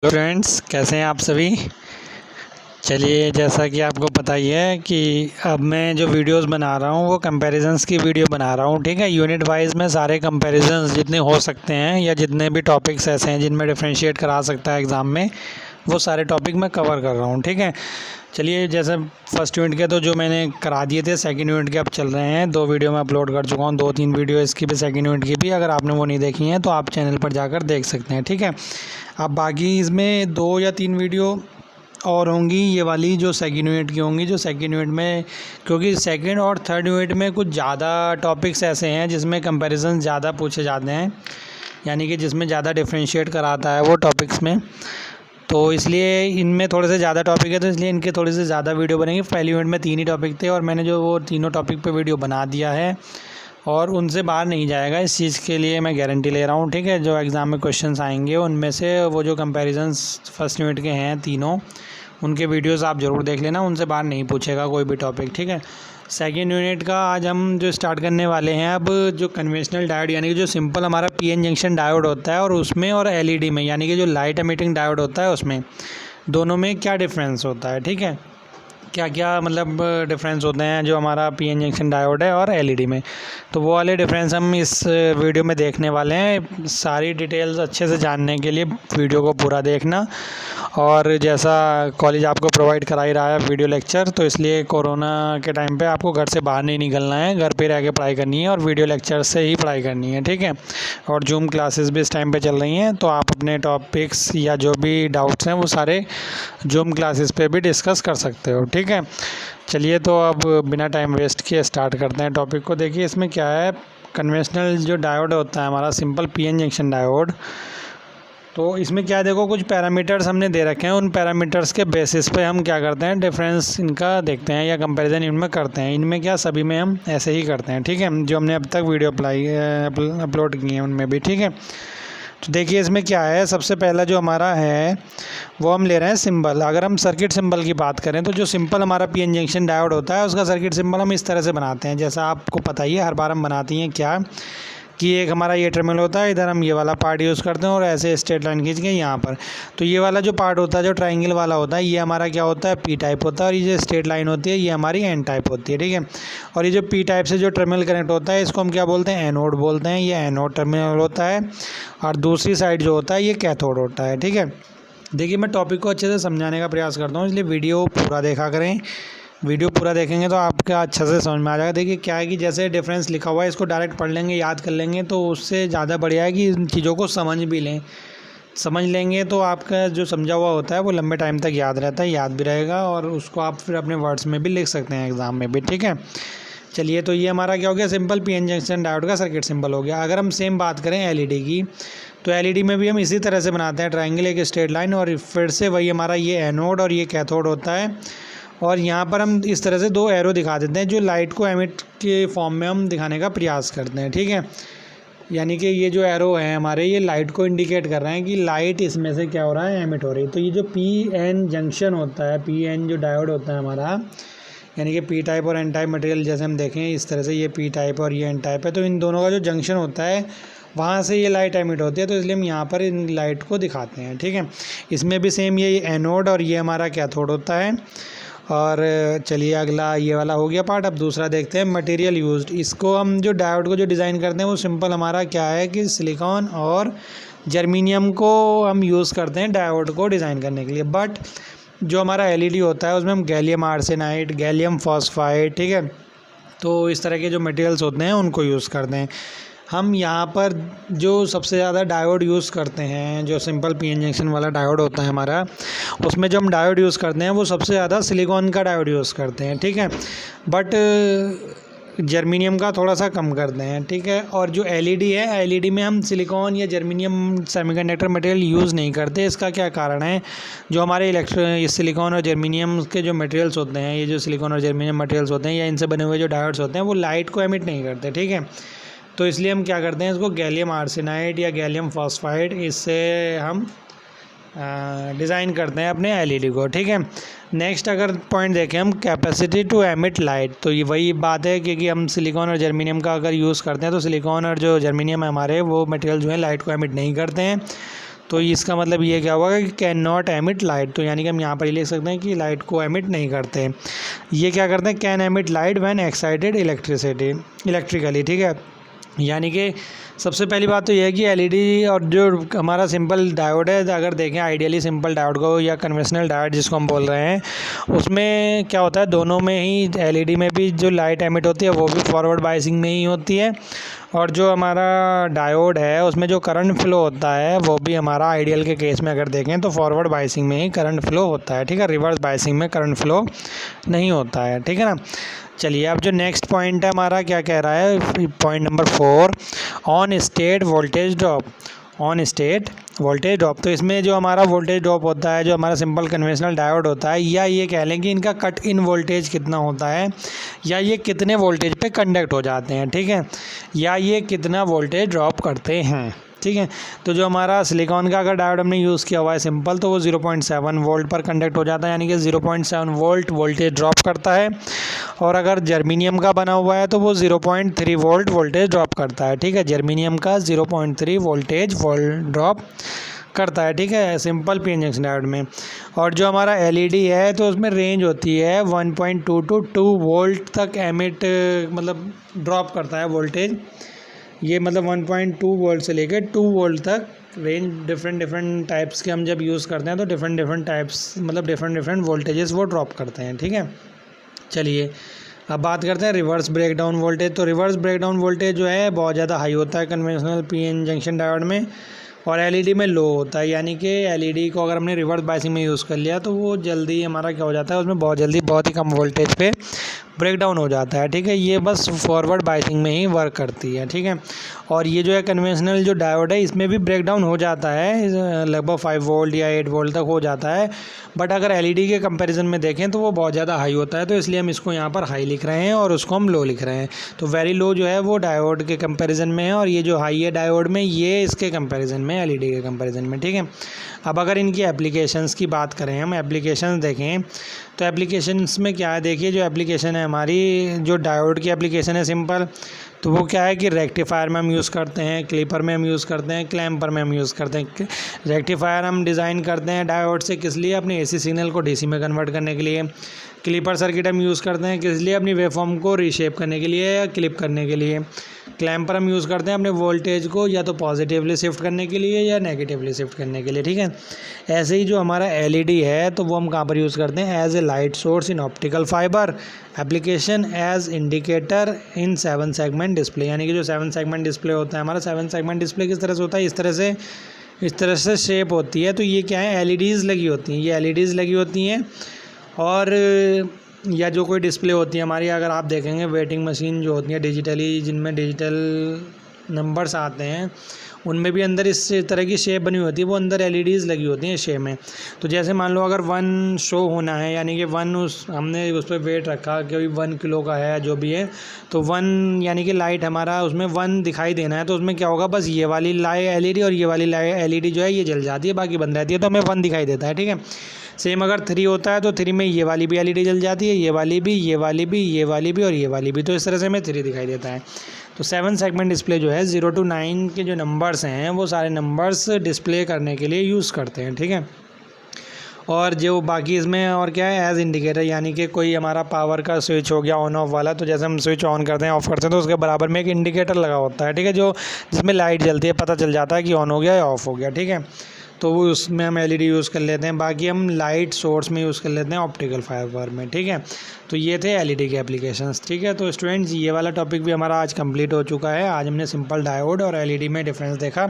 Hello friends, कैसे हैं आप सभी। चलिए, जैसा कि आपको पता ही है कि अब मैं जो वीडियोस बना रहा हूँ वो कंपैरिजंस की वीडियो बना रहा हूँ। ठीक है, यूनिट वाइज में सारे कंपैरिजंस जितने हो सकते हैं या जितने भी टॉपिक्स ऐसे हैं जिनमें डिफरेंशिएट करा सकता है एग्ज़ाम में, वो सारे टॉपिक मैं कवर कर रहा हूँ। ठीक है, चलिए, जैसे फर्स्ट यूनिट के तो जो मैंने करा दिए थे, सेकंड यूनिट के अब चल रहे हैं। 2 वीडियो मैं अपलोड कर चुका हूँ, 2-3 वीडियो इसकी भी, सेकंड यूनिट की भी। अगर आपने वो नहीं देखी हैं तो आप चैनल पर जाकर देख सकते हैं। ठीक है, अब बाकी इसमें 2 या 3 वीडियो और होंगी, ये वाली जो सेकंड यूनिट की होंगी, जो सेकंड यूनिट में, क्योंकि सेकंड और थर्ड यूनिट में कुछ ज़्यादा टॉपिक्स ऐसे हैं जिसमें कंपैरिजन ज़्यादा पूछे जाते हैं, यानी कि जिसमें ज़्यादा डिफरेंशिएट कराता है वो टॉपिक्स में। तो इसलिए इनमें थोड़े से ज़्यादा टॉपिक है, तो इसलिए इनके थोड़ी से ज़्यादा वीडियो बनेंगे। पहली यूनिट में 3 ही टॉपिक थे और मैंने जो वो तीनों टॉपिक पे वीडियो बना दिया है और उनसे बाहर नहीं जाएगा, इस चीज़ के लिए मैं गारंटी ले रहा हूँ। ठीक है, जो एग्ज़ाम में क्वेश्चंस आएंगे उनमें से वो जो कंपैरिजंस फर्स्ट यूनिट के हैं तीनों, उनके वीडियोस आप ज़रूर देख लेना, उनसे बाहर नहीं पूछेगा कोई भी टॉपिक। ठीक है, सेकेंड यूनिट का आज हम जो स्टार्ट करने वाले हैं, अब जो कन्वेंशनल डायोड यानी कि जो सिंपल हमारा पीएन जंक्शन डायोड होता है और उसमें, और एलईडी में यानी कि जो लाइट एमिटिंग डायोड होता है उसमें, दोनों में क्या डिफरेंस होता है। ठीक है, क्या क्या मतलब डिफरेंस होते हैं जो हमारा पीएन जंक्शन डायोड है और एलईडी में, तो वो वाले डिफरेंस हम इस वीडियो में देखने वाले हैं। सारी डिटेल्स अच्छे से जानने के लिए वीडियो को पूरा देखना। और जैसा कॉलेज आपको प्रोवाइड करा ही रहा है वीडियो लेक्चर, तो इसलिए कोरोना के टाइम पे आपको घर से बाहर नहीं निकलना है, घर पे रह के पढ़ाई करनी है और वीडियो लेक्चर से ही पढ़ाई करनी है। ठीक है, और जूम क्लासेस भी इस टाइम पे चल रही हैं, तो आप अपने टॉपिक्स या जो भी डाउट्स हैं वो सारे जूम क्लासेस पे भी डिस्कस कर सकते हो। ठीक है, चलिए, तो अब बिना टाइम वेस्ट किए स्टार्ट करते हैं टॉपिक को। देखिए, इसमें क्या है, कन्वेंशनल जो डायोड होता है हमारा सिंपल पीएन जंक्शन डायोड, तो इसमें क्या है, देखो कुछ पैरामीटर्स हमने दे रखे हैं, उन पैरामीटर्स के बेसिस पे हम क्या करते हैं, डिफरेंस इनका देखते हैं या कंपैरिजन इनमें करते हैं। इनमें क्या, सभी में हम ऐसे ही करते हैं। ठीक है, जो हमने अब तक वीडियो अपलोड की हैं उनमें भी। ठीक है, तो देखिए इसमें क्या है, सबसे पहला जो हमारा है वो हम ले रहे हैं सिंबल। अगर हम सर्किट सिंबल की बात करें तो जो सिंपल हमारा पीएन जंक्शन डायोड होता है उसका सर्किट सिंबल हम इस तरह से बनाते हैं, जैसा आपको पता ही है, हर बार हम बनाती हैं क्या, कि एक हमारा ये टर्मिनल होता है, इधर हम ये वाला पार्ट यूज़ करते हैं और ऐसे स्ट्रेट लाइन खींच के यहाँ पर, तो ये वाला जो पार्ट होता है जो ट्राइंगल वाला होता है, ये हमारा क्या होता है, पी टाइप होता है, और ये जो स्ट्रेट लाइन होती है ये हमारी एन टाइप होती है। ठीक है, और ये जो पी टाइप से जो टर्मिनल कनेक्ट होता है इसको हम क्या बोलते हैं, एनोड बोलते हैं, ये एनोड टर्मिनल होता है, और दूसरी साइड जो होता है ये कैथोड होता है। ठीक है, देखिए मैं टॉपिक को अच्छे से समझाने का प्रयास करता हूँ, इसलिए वीडियो पूरा देखा करें। वीडियो पूरा देखेंगे तो आपका अच्छे से समझ में आ जाएगा। देखिए क्या है कि जैसे डिफरेंस लिखा हुआ है इसको डायरेक्ट पढ़ लेंगे, याद कर लेंगे, तो उससे ज़्यादा बढ़िया है कि इन चीज़ों को समझ भी लें। समझ लेंगे तो आपका जो समझा हुआ होता है वो लंबे टाइम तक याद रहता है, याद भी रहेगा, और उसको आप फिर अपने वर्ड्स में भी लिख सकते हैं एग्ज़ाम में भी। ठीक है, चलिए, तो ये हमारा क्या हो गया, सिंपल पीएन जंक्शन डायोड का सर्किट सिंबल हो गया। अगर हम सेम बात करें एलईडी की, तो एलईडी में भी हम इसी तरह से बनाते हैं, ट्रायंगल, एक स्ट्रेट लाइन, और फिर से वही हमारा ये एनोड और ये कैथोड होता है, और यहाँ पर हम इस तरह से 2 एरो दिखा देते हैं जो लाइट को एमिट के फॉर्म में हम दिखाने का प्रयास करते हैं। ठीक है, यानी कि ये जो एरो है हमारे, ये लाइट को इंडिकेट कर रहे हैं कि लाइट इसमें से क्या हो रहा है, एमिट हो रही है। तो ये जो पी एन जंक्शन होता है, पी एन जो डायोड होता है हमारा, यानी कि पी टाइप और एन टाइप मटेरियल, जैसे हम देखें इस तरह से, ये पी टाइप और ये एन टाइप है, तो इन दोनों का जो जंक्शन होता है वहाँ से ये लाइट एमिट होती है, तो इसलिए हम यहाँ पर इन लाइट को दिखाते हैं। ठीक है, इसमें भी सेम ये एनोड और ये हमारा कैथोड होता है। और चलिए, अगला ये वाला हो गया पार्ट। अब दूसरा देखते हैं, मटेरियल यूज्ड। इसको हम जो डायोड को जो डिज़ाइन करते हैं वो सिंपल हमारा क्या है कि सिलिकॉन और जर्मीनियम को हम यूज़ करते हैं डायोड को डिज़ाइन करने के लिए। बट जो हमारा एलईडी होता है उसमें हम गैलियम आर्सेनाइड, गैलियम फॉस्फाइड, ठीक है, तो इस तरह के जो मटेरियल्स होते हैं उनको यूज़ करते हैं। हम यहाँ पर जो सबसे ज़्यादा डायोड यूज़ करते हैं, जो सिंपल पीएन जंक्शन वाला डायोड होता है हमारा, उसमें जो हम डायोड यूज़ करते हैं वो सबसे ज़्यादा सिलिकॉन का डायोड यूज़ करते हैं। ठीक है, बट जर्मीनियम का थोड़ा सा कम करते हैं। ठीक है, और जो एलईडी है, एलईडी में हम सिलिकॉन या जर्मीनियम सेमीकंडक्टर मटेरियल यूज़ नहीं करते। इसका क्या कारण है, जो हमारे सिलिकॉन और जर्मीनियम के जो मटेरियल्स होते हैं, ये जो सिलिकॉन और जर्मीनियम मटेरियल्स होते हैं या इनसे बने हुए जो डायोड्स होते हैं वो लाइट को एमिट नहीं करते। ठीक है, तो इसलिए हम क्या करते हैं, इसको गैलियम आर्सेनाइड या गैलियम फॉस्फाइड, इससे हम डिज़ाइन करते हैं अपने एलईडी को। ठीक है, नेक्स्ट अगर पॉइंट देखें हम, कैपेसिटी टू एमिट लाइट, तो ये वही बात है क्योंकि हम सिलिकॉन और जर्मीनियम का अगर यूज़ करते हैं तो सिलिकॉन और जो जर्मीनियम है हमारे, वो मटेरियल जो है लाइट को एमिट नहीं करते हैं। तो इसका मतलब ये क्या होगा कि कैन नॉट एमिट लाइट, तो यानी कि हम यहाँ पर ये लिख सकते हैं कि लाइट को एमिट नहीं करते। ये क्या करते हैं, can emit light when excited electrically, ठीक है। यानी कि सबसे पहली बात तो यह है कि एलईडी और जो हमारा सिंपल डायोड है, अगर देखें आइडियली सिंपल डायोड को या कन्वेंशनल डायोड जिसको हम बोल रहे हैं, उसमें क्या होता है, दोनों में ही एलईडी में भी जो लाइट एमिट होती है वो भी फॉरवर्ड बायसिंग में ही होती है, और जो हमारा डायोड है उसमें जो करंट फ्लो होता है वो भी हमारा आइडियल के केस में अगर देखें तो फॉरवर्ड बायसिंग में ही करंट फ्लो होता है, ठीक है। रिवर्स बायसिंग में करंट फ्लो नहीं होता है, ठीक है ना। चलिए अब जो नेक्स्ट पॉइंट है हमारा क्या कह रहा है, point number 4, on state voltage drop. On state voltage drop, तो इसमें जो हमारा वोल्टेज ड्रॉप होता है, जो हमारा सिंपल कन्वेंशनल डायोड होता है, या ये कह लें कि इनका कट इन वोल्टेज कितना होता है, या ये कितने वोल्टेज पे कंडक्ट हो जाते हैं, ठीक है, या ये कितना वोल्टेज ड्रॉप करते हैं, ठीक है। तो जो हमारा सिलिकॉन का अगर डायोड हमने यूज़ किया हुआ है सिंपल, तो वो 0.7 वोल्ट पर कंडक्ट हो जाता है, यानी कि 0.7 वोल्ट वोल्टेज ड्रॉप करता है। और अगर जर्मीनियम का बना हुआ है तो वो 0.3 वोल्ट वोल्टेज ड्रॉप करता है, ठीक है। जर्मीनियम का 0.3 वोल्टेज ड्रॉप करता है, ठीक है, simple P N junction diode में। और जो हमारा एलईडी है तो उसमें रेंज होती है 1.2 to 2 वोल्ट तक एमिट मतलब ड्रॉप करता है वोल्टेज, ये मतलब 1.2 वोल्ट से लेकर 2 वोल्ट तक रेंज, डिफरेंट टाइप्स के हम जब यूज़ करते हैं तो डिफरेंट टाइप्स मतलब डिफरेंट वोल्टेजेस वो ड्रॉप करते हैं, ठीक है। चलिए अब बात करते हैं रिवर्स ब्रेकडाउन वोल्टेज। तो रिवर्स ब्रेकडाउन वोल्टेज जो है बहुत ज़्यादा हाई होता है कन्वेंशनल पीएन जंक्शन डायोड में, और एलईडी में लो होता है, यानी कि एलईडी को अगर हमने रिवर्स बायसिंग में यूज़ कर लिया तो वो जल्दी हमारा क्या हो जाता है, उसमें बहुत जल्दी बहुत ही कम वोल्टेज पे ब्रेक डाउन हो जाता है, ठीक है। ये बस फॉरवर्ड बायसिंग में ही वर्क करती है, ठीक है। और ये जो है कन्वेंशनल जो डायोड है इसमें भी ब्रेक डाउन हो जाता है, लगभग 5 वोल्ट या 8 वोल्ट तक हो जाता है, बट अगर एलईडी के कंपैरिजन में देखें तो वो बहुत ज़्यादा हाई होता है, तो इसलिए हम इसको यहाँ पर हाई लिख रहे हैं और उसको हम लो लिख रहे हैं। तो वेरी लो जो है वो डायोड के कंपैरिजन में है, और ये जो हाई है डायोड में ये इसके कंपैरिजन में, एलईडी के कंपैरिजन में, ठीक है। अब अगर इनकी एप्लीकेशंस की बात करें, हम एप्लीकेशंस देखें तो एप्लीकेशंस में क्या है, देखिए जो एप्लीकेशन है हमारी, जो डायोड की एप्लीकेशन है सिंपल, तो वो क्या है कि रेक्टिफायर में हम यूज़ करते हैं, क्लिपर में हम यूज़ करते हैं, क्लैम्पर में हम यूज़ करते हैं। रेक्टिफायर हम डिज़ाइन करते हैं डायोड से, किस लिए, अपने एसी सिग्नल को डीसी में कन्वर्ट करने के लिए। क्लिपर सर्किट हम यूज़ करते हैं किस लिए, अपनी वेवफॉर्म को रीशेप करने के लिए या क्लिप करने के लिए। क्लैम्पर हम यूज़ करते हैं अपने वोल्टेज को या तो पॉजिटिवली शिफ्ट करने के लिए या नेगेटिवली शिफ्ट करने के लिए, ठीक है। ऐसे ही जो हमारा एलईडी है तो वो हम कहाँ पर यूज़ करते हैं, as a light source in optical fibre application, as indicator in 7 segment display. यानी कि जो 7 सेगमेंट डिस्प्ले होता है हमारा, 7 सेगमेंट डिस्प्ले किस तरह से होता है, इस तरह से शेप होती है। तो ये क्या है, एलईडीज़ लगी होती हैं, ये एलईडीज़ लगी होती हैं। और या जो कोई डिस्प्ले होती है हमारी, अगर आप देखेंगे वेटिंग मशीन जो होती है डिजिटली, जिनमें डिजिटल नंबर्स आते हैं, उनमें भी अंदर इस तरह की शेप बनी होती है, वो अंदर एलईडीज़ लगी होती हैं शेप में। तो जैसे मान लो अगर 1 शो होना है, यानी कि 1 हमने उस पर वेट रखा कि 1 किलो का है जो भी है, तो 1 यानी कि लाइट हमारा उसमें 1 दिखाई देना है, तो उसमें क्या होगा, बस ये वाली एलईडी और ये वाली एलईडी जो है ये जल जाती है, बाकी बंद रहती है, तो हमें 1 दिखाई देता है, ठीक है। सेम अगर 3 होता है तो 3 में ये वाली भी एलईडी जल जाती है, ये वाली भी, ये वाली भी, ये वाली भी और ये वाली भी, तो इस तरह से हमें 3 दिखाई देता है। तो 7 सेगमेंट डिस्प्ले जो है 0 to 9 के जो नंबर्स हैं वो सारे नंबर्स डिस्प्ले करने के लिए यूज़ करते हैं, ठीक है। और जो बाकी इसमें और क्या है, एज इंडिकेटर, यानी कि कोई हमारा पावर का स्विच हो गया ऑन ऑफ वाला, तो जैसे हम स्विच ऑन करते हैं ऑफ़ करते हैं तो उसके बराबर में एक इंडिकेटर लगा होता है, ठीक है, जो जिसमें लाइट जलती है, पता चल जाता है कि ऑन हो गया या ऑफ़ हो गया, ठीक है। तो वो उसमें हम एलईडी यूज़ कर लेते हैं, बाकी हम लाइट सोर्स में यूज़ कर लेते हैं ऑप्टिकल फाइबर में, ठीक है। तो ये थे एलईडी के एप्लीकेशंस, ठीक है। तो स्टूडेंट्स ये वाला टॉपिक भी हमारा आज कंप्लीट हो चुका है। आज हमने सिंपल डायोड और एलईडी में डिफरेंस देखा।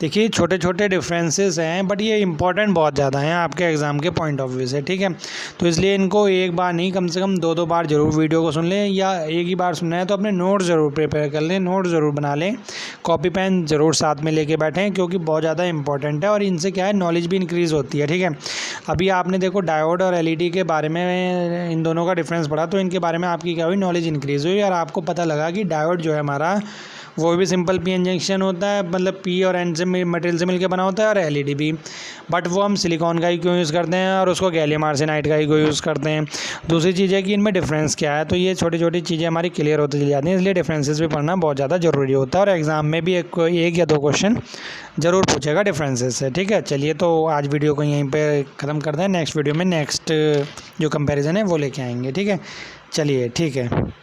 देखिए छोटे छोटे डिफरेंसेस हैं, बट ये इंपॉर्टेंट बहुत ज़्यादा हैं आपके एग्ज़ाम के पॉइंट ऑफ व्यू से, ठीक है। तो इसलिए इनको एक बार नहीं, कम से कम 2-2 बार ज़रूर वीडियो को सुन लें, या एक ही बार सुनना है तो अपने नोट्स ज़रूर प्रिपेयर कर लें, नोट ज़रूर बना लें, कॉपी पेन ज़रूर साथ में लेके बैठें, क्योंकि बहुत ज़्यादा इंपॉर्टेंट है और इनसे क्या है, नॉलेज भी इंक्रीज़ होती है, ठीक है। अभी आपने देखो डायोड और एलईडी के बारे में, इन दोनों का डिफरेंस पढ़ा, तो इनके बारे में आपकी क्या हुई, नॉलेज इंक्रीज़ हुई, और आपको पता लगा कि डायोड जो है हमारा वो भी सिंपल पी एन जंक्शन होता है, मतलब पी और एन से मटेरियल से मिलकर बना होता है, और एलईडी भी, बट वो हम सिलिकॉन का ही क्यों यूज़ करते हैं और उसको गैलियम आर्सेनाइड का ही क्यों यूज़ करते हैं। दूसरी चीज़ है कि इनमें डिफरेंस क्या है, तो ये छोटी छोटी चीज़ें हमारी क्लियर होती चली जाती हैं, इसलिए डिफरेंसेस भी पढ़ना बहुत ज़्यादा ज़रूरी होता है, और एग्ज़ाम में भी एक या दो क्वेश्चन ज़रूर पूछेगा डिफरेंसेस से। ठीक है, चलिए तो आज वीडियो को यहीं पे ख़त्म करते हैं, नेक्स्ट वीडियो में नेक्स्ट जो कंपैरिजन है वो लेके आएंगे। ठीक है, चलिए ठीक है।